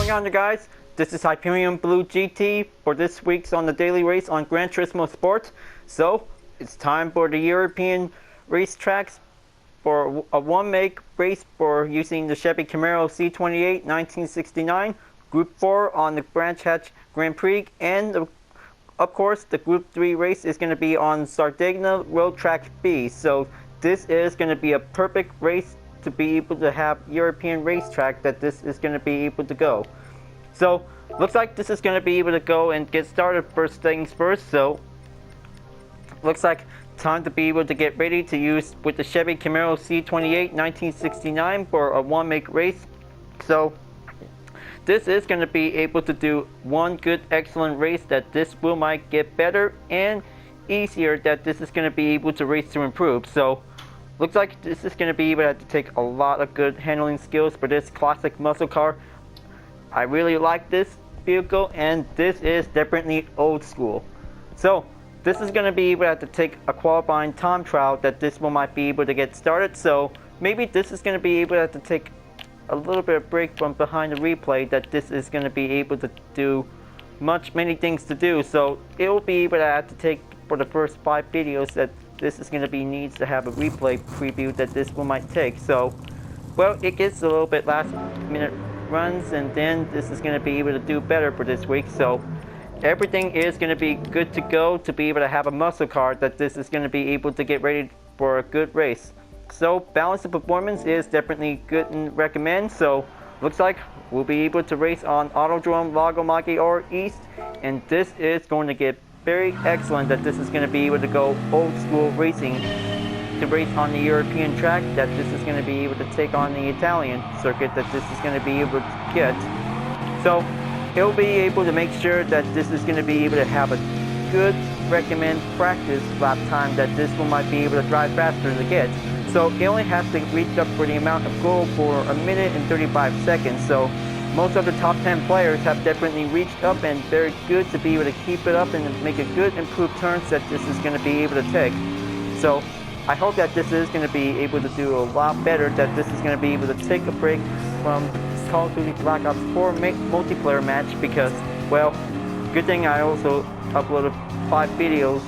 going on, you guys? This is Hyperion-Blue-GT for this week's on the daily race on Gran Turismo Sport. So it's time for the European racetracks for a one-make race for using the Chevy Camaro Z28 1969, Group 4 on the Branch Hatch Grand Prix, and of course the Group 3 race is going to be on Sardinia Road Track B. So this is going to be a perfect race to be able to have European racetrack that this is going to be able to go. So looks like this is going to be able to go and get started first things first. So looks like time to be able to get ready to use with the Chevy Camaro Z28 1969 for a one-make race. So this is going to be able to do one good excellent race that this will might get better and easier, that this is going to be able to race to improve. So looks like this is going to be able to have to take a lot of good handling skills for this classic muscle car. I really like this vehicle, and this is definitely old school. So this is going to be able to have to take a qualifying time trial that this one might be able to get started. So maybe this is going to be able to have to take a little bit of break from behind the replay, that this is going to be able to do many things to do. So it will be able to have to take for the first 5 videos that this is going to be needs to have a replay preview that this one might take. So, well, it gets a little bit last minute runs, and then this is going to be able to do better for this week. So everything is going to be good to go to be able to have a muscle car that this is going to be able to get ready for a good race. So balance of performance is definitely good and recommend. So looks like we'll be able to race on Autodrome Lago Maggiore East, and this is going to get very excellent, that this is going to be able to go old school racing to race on the European track, that this is going to be able to take on the Italian circuit that this is going to be able to get. So it'll be able to make sure that this is going to be able to have a good recommend practice lap time that this one might be able to drive faster to get. So it only has to reach up for the amount of goal for 1 minute and 35 seconds. So most of the top 10 players have definitely reached up, and very good to be able to keep it up and make a good improved turns that this is going to be able to take. So I hope that this is going to be able to do a lot better, that this is going to be able to take a break from Call of Duty Black Ops 4 multiplayer match, because, well, good thing I also uploaded 5 videos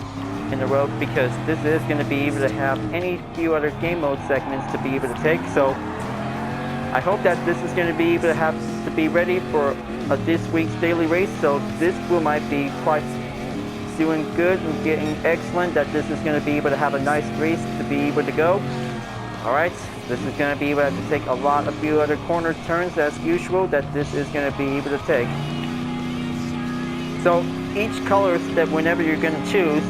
in a row, because this is going to be able to have any few other game mode segments to be able to take. So I hope that this is going to be able to have to be ready for this week's daily race. So this will might be quite doing good and getting excellent, that this is going to be able to have a nice race to be able to go. Alright, this is going to be able to take a lot of few other corner turns as usual, that this is going to be able to take. So each color that whenever you're going to choose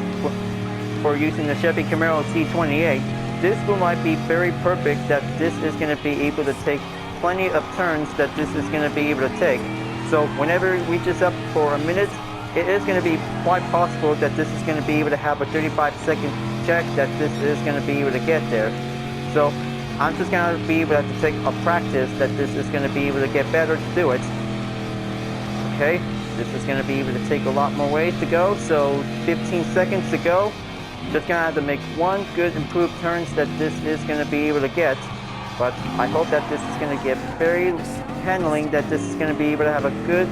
for using the Chevy Camaro Z28, this one might be very perfect, that this is going to be able to take plenty of turns that this is going to be able to take. So whenever it reaches up for 1 minute, it is going to be quite possible that this is going to be able to have a 35-second check that this is going to be able to get there. So I'm just going to be able to take a practice that this is going to be able to get better to do it. Okay, this is going to be able to take a lot more ways to go. So 15 seconds to go. Just going to have to make one good improved turns that this is going to be able to get. But I hope that this is going to get very handling, that this is going to be able to have a good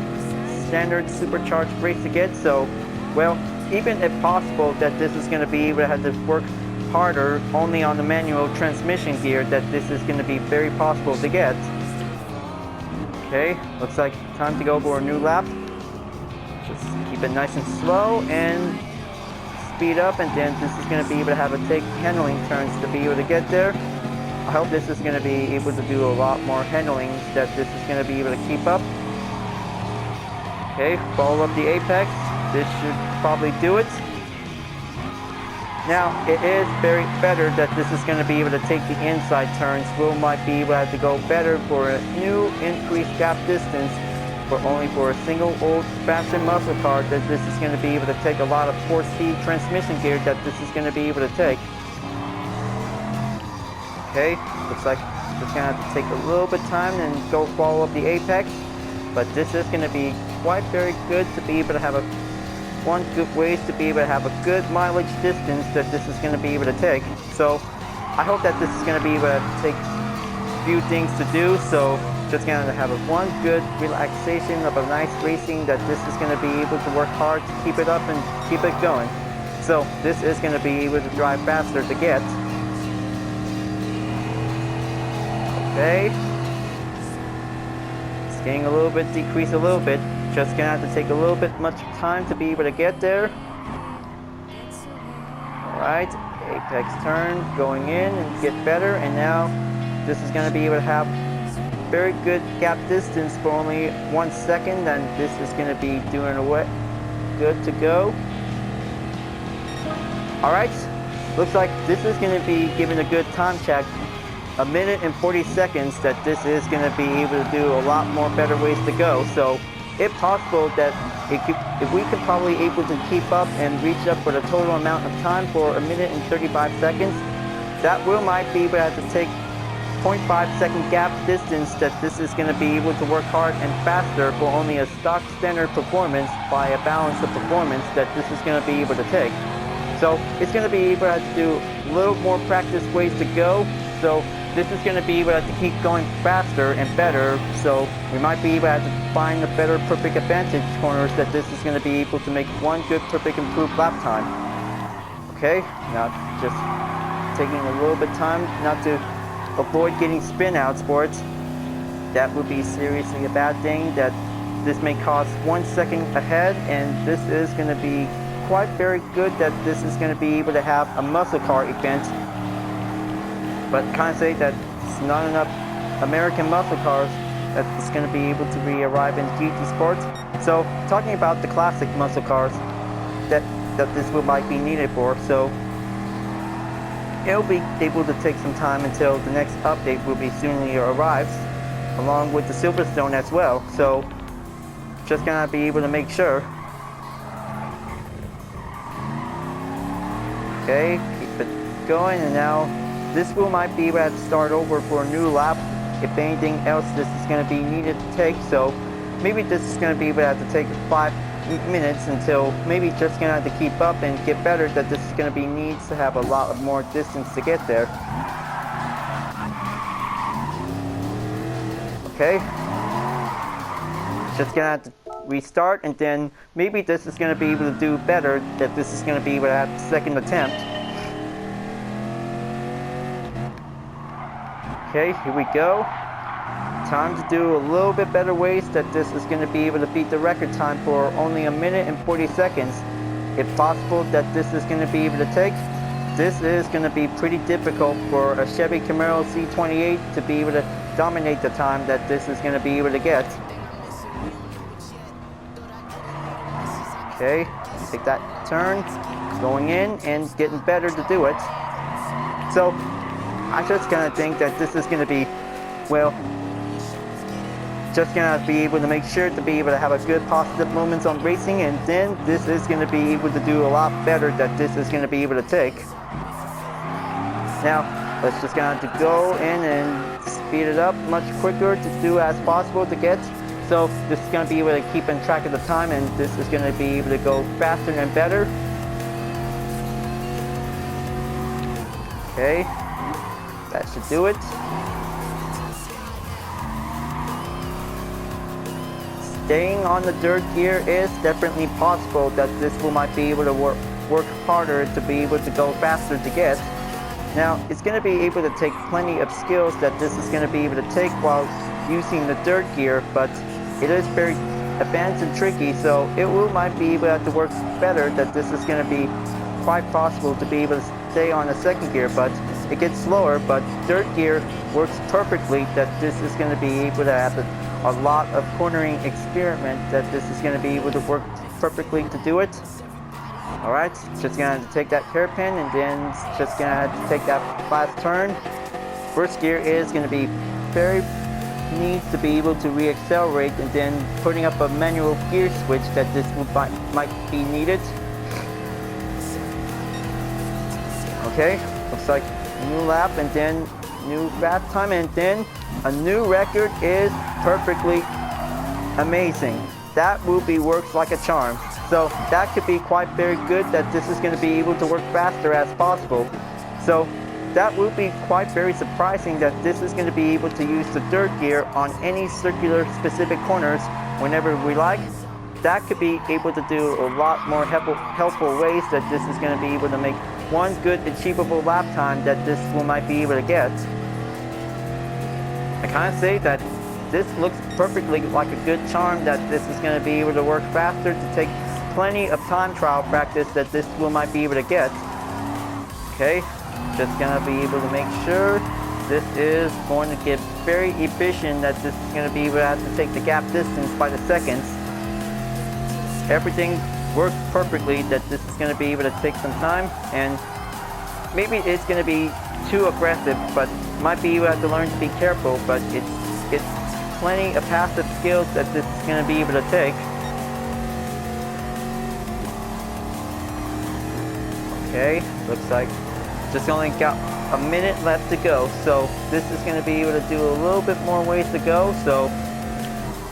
standard supercharged race to get. So, well, even if possible that this is going to be able to have to work harder only on the manual transmission gear, that this is going to be very possible to get. Okay, looks like time to go for a new lap. Just keep it nice and slow and speed up, and then this is going to be able to have a take handling turns to be able to get there. I hope this is going to be able to do a lot more handling, that this is going to be able to keep up. Okay, follow up the apex. This should probably do it. Now, it is very better that this is going to be able to take the inside turns. We might be able to have to go better for a new increased gap distance, for only for a single old-fashioned muscle car, that this is going to be able to take a lot of 4-speed transmission gear that this is going to be able to take. Okay, looks like it's going to have to take a little bit of time and go follow up the apex, but this is going to be quite very good to be able to have one good ways to be able to have a good mileage distance that this is going to be able to take. So I hope that this is going to be able to take a few things to do. So just gonna have one good relaxation of a nice racing that this is gonna be able to work hard to keep it up and keep it going. So this is gonna be able to drive faster to get. Okay. It's getting a little bit decreased a little bit. Just gonna have to take a little bit much time to be able to get there. Alright, apex turn, going in and get better, and now this is gonna be able to have very good gap distance for only 1 second, and this is gonna be doing away. Good to go. Alright, looks like this is gonna be giving a good time check. 1 minute and 40 seconds that this is gonna be able to do a lot more better ways to go. So if possible that if we could probably able to keep up and reach up for the total amount of time for 1 minute and 35 seconds, that will might be able to have to take 0.5 second gap distance that this is going to be able to work hard and faster for only a stock standard performance by a balance of performance that this is going to be able to take. So it's going to be able to have to do a little more practice ways to go. So this is going to be able to have to keep going faster and better. So we might be able to have to find the better perfect advantage corners that this is going to be able to make one good perfect improved lap time. Okay, now just taking a little bit time not to avoid getting spin outs for it. That would be seriously a bad thing. That this may cost 1 second ahead, and this is going to be quite very good that this is going to be able to have a muscle car event. But kind of say that it's not enough American muscle cars that it's going to be able to re-arrive in GT Sports. So talking about the classic muscle cars that this will might be needed for. So it'll be able to take some time until the next update will be soonly arrives, along with the Silverstone as well. So just gonna be able to make sure. Okay, keep it going, and now this will might be able to start over for a new lap if anything else this is going to be needed to take. So maybe this is going to be able to have to take 5 minutes until maybe just going to have to keep up and get better, that this is going to be needs to have a lot of more distance to get there. Okay, just going to have to restart, and then maybe this is going to be able to do better, that this is going to be able to have the second attempt. Okay, here we go. Time to do a little bit better ways that this is going to be able to beat the record time for only 1 minute and 40 seconds. If possible that this is going to be able to take, this is going to be pretty difficult for a Chevy Camaro Z28 to be able to dominate the time that this is going to be able to get. Okay, take that turn, going in and getting better to do it. So I just kind of think that this is going to be, well, just going to be able to make sure to be able to have a good positive moments on racing, and then this is going to be able to do a lot better that this is going to be able to take. Now, let's just going to have to go in and speed it up much quicker to do as possible to get. So this is going to be able to keep in track of the time, and this is going to be able to go faster and better. Okay. That should do it. Staying on the dirt gear is definitely possible that this will might be able to work harder to be able to go faster to get. Now, it's going to be able to take plenty of skills that this is going to be able to take while using the dirt gear, but it is very advanced and tricky, so it will might be able to have to work better, that this is going to be quite possible to be able to stay on the second gear, but it gets slower. But dirt gear works perfectly, that this is going to be able to have a lot of cornering experiment, that this is going to be able to work perfectly to do it. Alright, just going to have to take that hairpin, and then just going to have to take that last turn. First gear is going to be very needs to be able to re-accelerate, and then putting up a manual gear switch that this might be needed. Okay, looks like a new lap, and then new lap time, and then a new record is perfectly amazing. That will be works like a charm. So that could be quite very good, that this is going to be able to work faster as possible. So that will be quite very surprising that this is going to be able to use the third gear on any circular specific corners whenever we like. That could be able to do a lot more helpful ways that this is going to be able to make one good achievable lap time that this will might be able to get. I kind of say that this looks perfectly like a good charm that this is going to be able to work faster to take plenty of time trial practice that this will might be able to get. Okay, just going to be able to make sure this is going to get very efficient, that this is going to be able to have to take the gap distance by the seconds. Everything works perfectly, that this is going to be able to take some time, and maybe it's going to be too aggressive, but might be able to have to learn to be careful, but it's plenty of passive skills that this is going to be able to take. Okay, looks like just only got a minute left to go, so this is going to be able to do a little bit more ways to go, so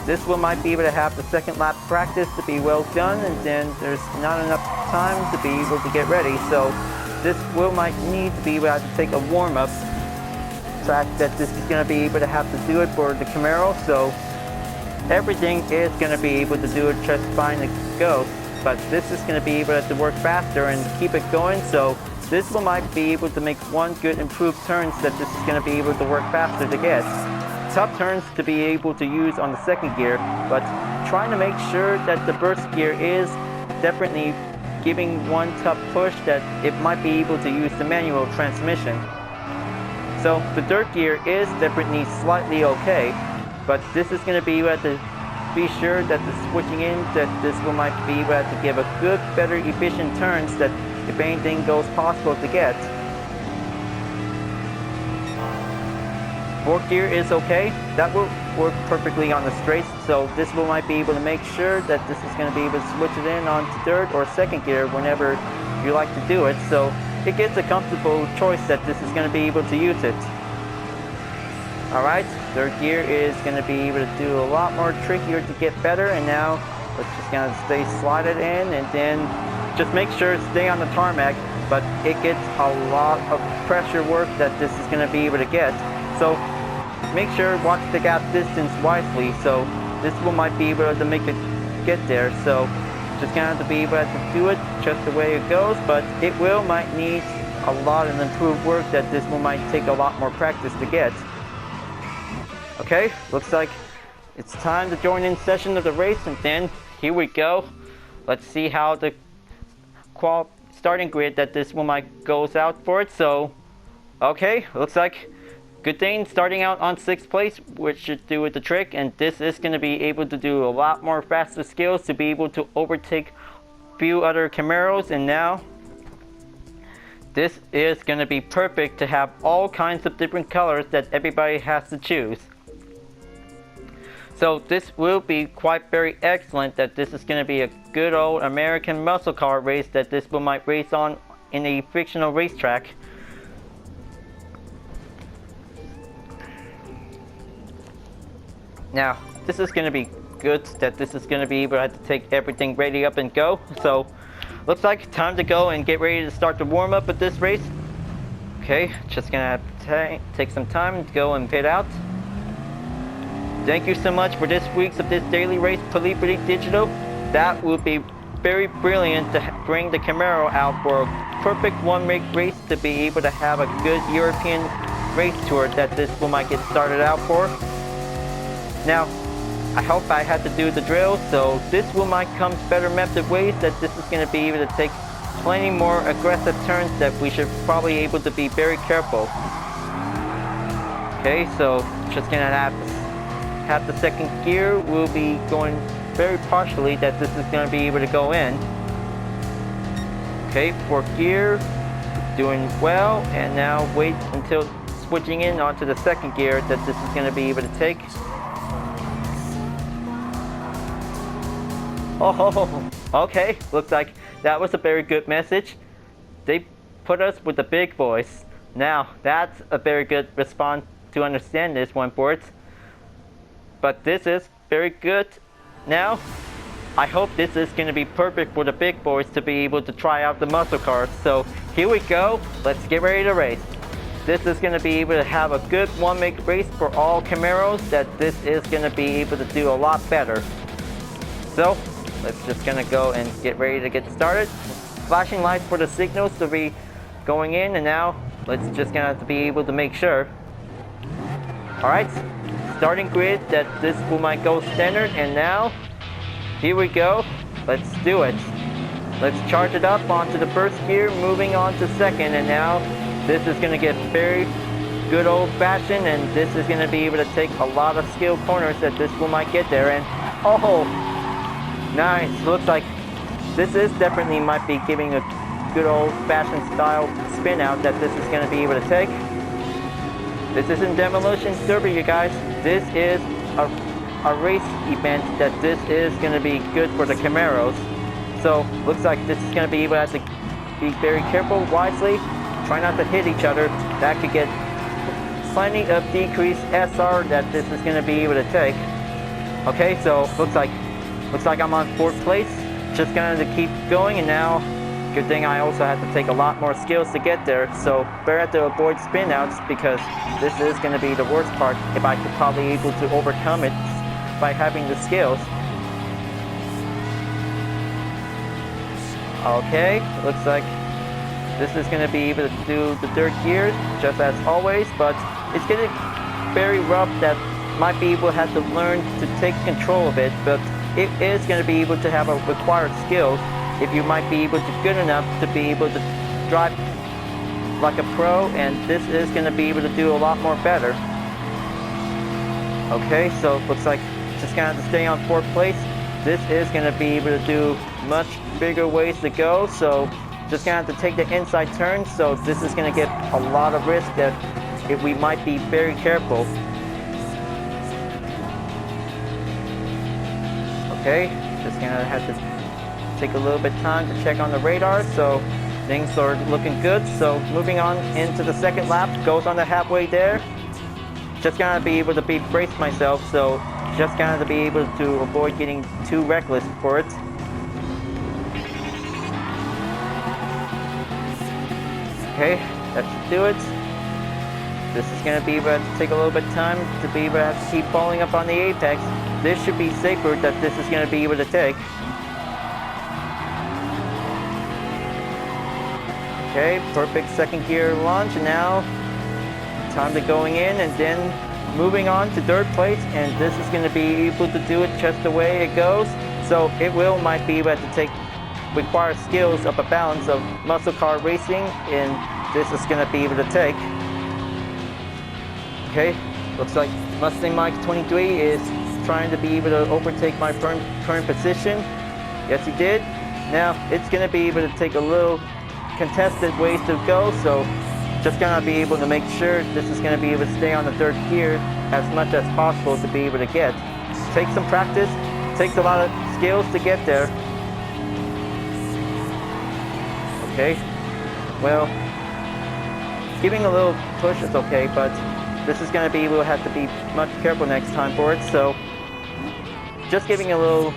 this one might be able to have the second lap practice to be well done, and then there's not enough time to be able to get ready, so this will might need to be able to have to take a warm-up track that this is going to be able to have to do it for the Camaro, so everything is going to be able to do it just fine to go, but this is going to be able to work faster and keep it going, so this will might be able to make one good improved turns that this is going to be able to work faster to get. Tough turns to be able to use on the second gear, but trying to make sure that the first gear is definitely giving one tough push that it might be able to use the manual transmission. So the third gear is definitely slightly okay, but this is going to be able to be sure that the switching in, that this will might be able to give a good, better, efficient turns that if anything goes possible to get. Fourth gear is okay. That will work perfectly on the straights, so this will might be able to make sure that this is going to be able to switch it in onto third or second gear whenever you like to do it, so it gets a comfortable choice that this is going to be able to use it. Alright, third gear is going to be able to do a lot more trickier to get better, and now let's just kind of stay slided in, and then just make sure to stay on the tarmac, but it gets a lot of pressure work that this is going to be able to get. So make sure watch the gap distance wisely, so this will might be able to make it get there, so just gonna have to be able to do it just the way it goes, but it will might need a lot of improved work that this will might take a lot more practice to get. Okay, looks like it's time to join in session of the race, and then here we go. Let's see how the starting grid that this one might goes out for it. So okay, looks like good thing starting out on 6th place, which should do with the trick, and this is going to be able to do a lot more faster skills to be able to overtake a few other Camaros, and now this is going to be perfect to have all kinds of different colors that everybody has to choose. So this will be quite very excellent, that this is going to be a good old American muscle car race that this will might race on in a fictional racetrack. Now, this is going to be good, that this is going to be able to have to take everything ready up and go. So, looks like time to go and get ready to start the warm-up of this race. Okay, just going to have to take some time to go and pit out. Thank you so much for this week's of this daily race, Pelipity Digital. That will be very brilliant to bring the Camaro out for a perfect one-week race to be able to have a good European race tour that this will might get started out for. Now, I hope I had to do the drill, so this will might come better method ways that this is going to be able to take plenty more aggressive turns that we should probably able to be very careful. Okay, so just going to have the second gear will be going very partially, that this is going to be able to go in. Okay, fourth gear, doing well, and now wait until switching in onto the second gear that this is going to be able to take. Oh, okay, looks like that was a very good message. They put us with the big boys. Now, that's a very good response to understand this one, boards. But this is very good. Now, I hope this is going to be perfect for the big boys to be able to try out the muscle cars. So, here we go. Let's get ready to race. this is going to be able to have a good one-make race for all Camaros, that this is going to be able to do a lot better. So let's just going to go and get ready to get started. Flashing lights for the signals to be going in, and now let's just going to have to be able to make sure. Alright, starting grid that this might go standard, and now here we go. Let's do it. Let's charge it up onto the first gear, moving on to second, and now this is going to get very good old fashioned, and this is going to be able to take a lot of skill corners that this might get there. And oh, nice. Looks like this is definitely might be giving a good old fashioned style spin out that this is going to be able to take. This isn't Demolition Derby, you guys. This is a race event that this is going to be good for the Camaros. So looks like this is going to be able to have to be very careful, wisely, try not to hit each other. That could get plenty of decreased SR that this is going to be able to take. Okay, so looks like I'm on 4th place. Just going to keep going, and now good thing I also have to take a lot more skills to get there. So better have to avoid spin outs, because this is going to be the worst part if I could probably able to overcome it by having the skills. Okay, looks like this is going to be able to do the third gear just as always, but it's getting very rough. That might be able to have to learn to take control of it, but it is going to be able to have a required skill if you might be able to good enough to be able to drive like a pro, and this is going to be able to do a lot more better. Okay, so looks like just going to have to stay on 4th place. This is going to be able to do much bigger ways to go, so just going to have to take the inside turn. So this is going to get a lot of risk that if we might be very careful. Okay, just going to have to take a little bit of time to check on the radar, so things are looking good. So moving on into the second lap, goes on the halfway there. Just going to be able to brace myself, so just going to be able to avoid getting too reckless for it. Okay, that should do it. This is going to be able to take a little bit of time to be able to have to keep falling up on the apex. This should be safer that this is going to be able to take. Okay, perfect second gear launch, and now time to going in and then moving on to 3rd place, and this is going to be able to do it just the way it goes. So it might be able to require skills of a balance of muscle car racing, and this is going to be able to take. Okay, looks like Mustang Mike 23 is trying to be able to overtake my current position. Yes, he did. Now it's going to be able to take a little contested ways to go, so just going to be able to make sure this is going to be able to stay on the 3rd gear as much as possible to be able to get. Take some practice, takes a lot of skills to get there. Okay, well, giving a little push is okay, but this is going to be able to have to be much careful next time for it. So just giving a little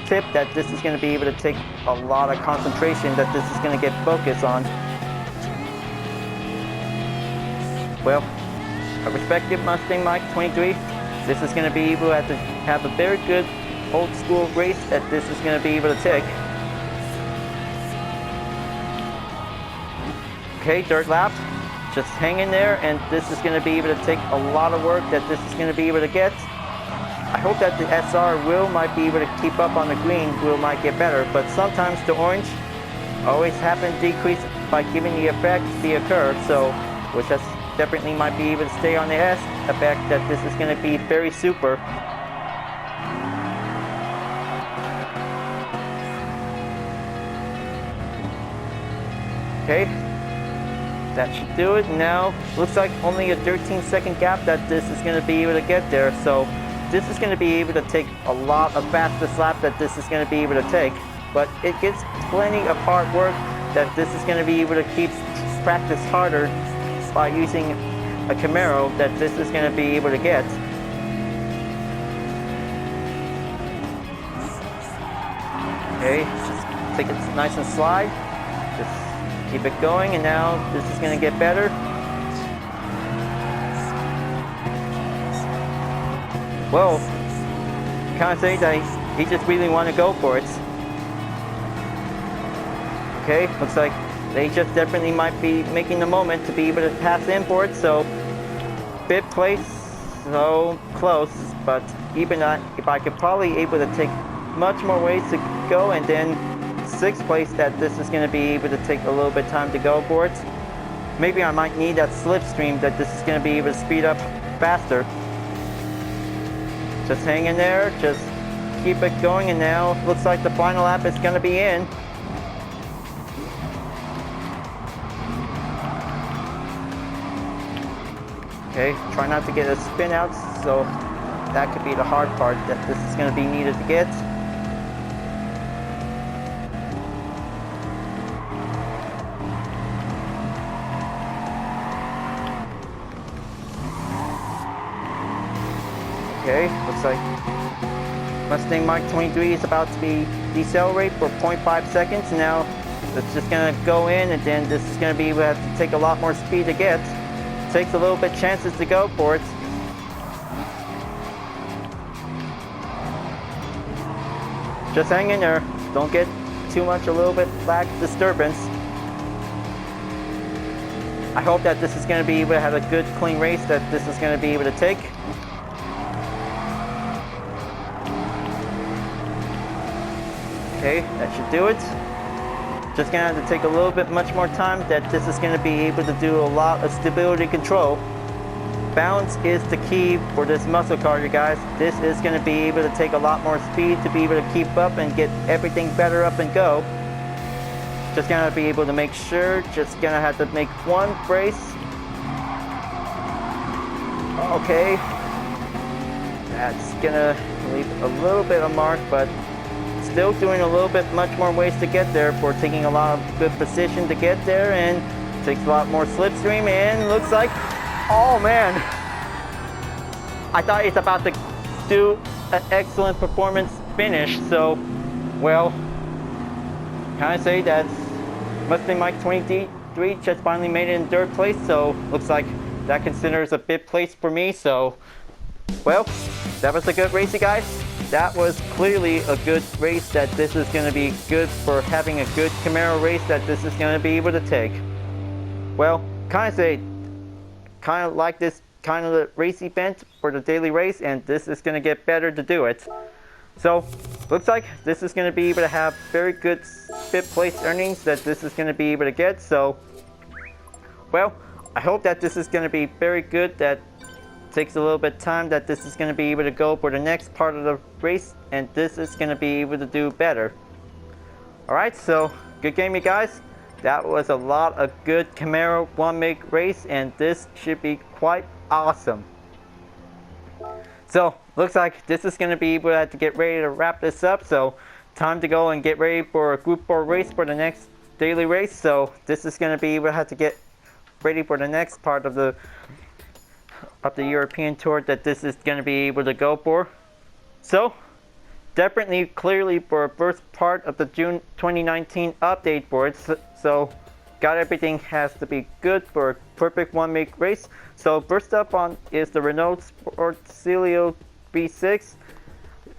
tip that this is going to be able to take a lot of concentration, that this is going to get focus on. Well, a respected Mustang Mike 23, this is going to be able to have a very good old school race that this is going to be able to take. Okay, 3rd lap, just hang in there, and this is going to be able to take a lot of work that this is going to be able to get. I hope that the SR might be able to keep up on the green, might get better, but sometimes the orange always happen to decrease by giving the effect the occur, so which is definitely might be able to stay on the S effect that this is going to be very super. Okay, that should do it. Now looks like only a 13-second gap that this is going to be able to get there, so this is going to be able to take a lot of fastest lap that this is going to be able to take, but it gets plenty of hard work that this is going to be able to keep practice harder by using a Camaro that this is going to be able to get. Okay, just take it nice and slide. Just keep it going, and now this is going to get better. well, kind of say that he just really want to go for it. Okay, looks like they just definitely might be making the moment to be able to pass in for it. So 5th place, so close, but even that, if I could probably able to take much more ways to go, and then 6th place, that this is going to be able to take a little bit of time to go for it. Maybe I might need that slipstream that this is going to be able to speed up faster. Just hang in there, just keep it going, and now looks like the final lap is going to be in. Okay, try not to get a spin out, so that could be the hard part that this is going to be needed to get. Okay, looks like Mustang Mach 23 is about to be decelerate for 0.5 seconds. Now it's just going to go in, and then this is going to be, we have to take a lot more speed to get. Takes a little bit chances to go for it. Just hang in there. Don't get too much, a little bit lag disturbance. I hope that this is going to be able to have a good clean race that this is going to be able to take. Okay, that should do it. Just gonna have to take a little bit much more time, that this is gonna be able to do a lot of stability control. Balance is the key for this muscle car, you guys. This is gonna be able to take a lot more speed to be able to keep up and get everything better up and go. Just gonna be able to make sure, just gonna have to make one brace. Okay. That's gonna leave a little bit of mark, but still doing a little bit much more ways to get there for taking a lot of good position to get there, and takes a lot more slipstream, and looks like, oh man, I thought it's about to do an excellent performance finish. So, well, can I say that Mustang Mach 23 just finally made it in 3rd place, so looks like that considers a 5th place for me. So, well, that was a good race, you guys. That was clearly a good race, that this is going to be good for having a good Camaro race that this is going to be able to take. Well, kind of like this kind of the race event for the daily race, and this is going to get better to do it. So, looks like this is going to be able to have very good 5th place earnings that this is going to be able to get. So, well, I hope that this is going to be very good, that takes a little bit of time, that this is going to be able to go for the next part of the race, and this is going to be able to do better. Alright, so good game, you guys. That was a lot of good Camaro one-make race, and this should be quite awesome. So looks like this is going to be able to have to get ready to wrap this up. So time to go and get ready for a Group 4 race for the next daily race. So this is going to be able to have to get ready for the next part of the European tour that this is going to be able to go for. So definitely clearly for a first part of the June 2019 update for it. So got everything has to be good for a perfect one-make race. So first up on is the Renault Sport Celio V6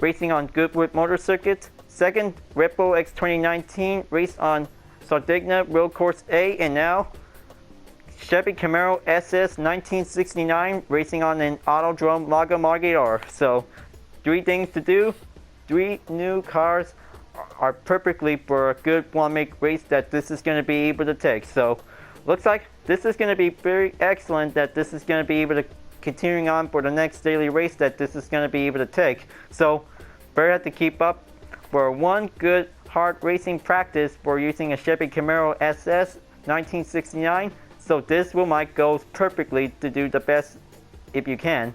racing on Goodwood Motor Circuit. Second, Red Bull X 2019 race on Sardinia Road Course A, and now Chevy Camaro SS 1969 racing on an Autodrome Lago Maggiore. So 3 things to do, 3 new cars are perfectly for a good one-make race that this is going to be able to take. So looks like this is going to be very excellent, that this is going to be able to continuing on for the next daily race that this is going to be able to take. So very have to keep up for one good hard racing practice for using a Chevy Camaro SS 1969. So this might go perfectly to do the best if you can.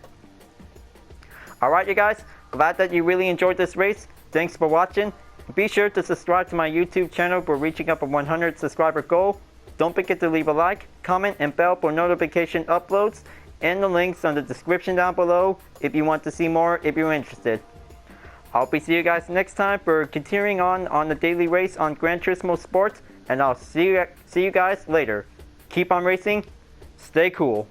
Alright, you guys, glad that you really enjoyed this race. Thanks for watching. Be sure to subscribe to my YouTube channel for reaching up a 100 subscriber goal. Don't forget to leave a like, comment, and bell for notification uploads, and the links on the description down below if you want to see more if you're interested. I'll be see you guys next time for continuing on the daily race on Gran Turismo Sport, and I'll see you guys later. Keep on racing, stay cool.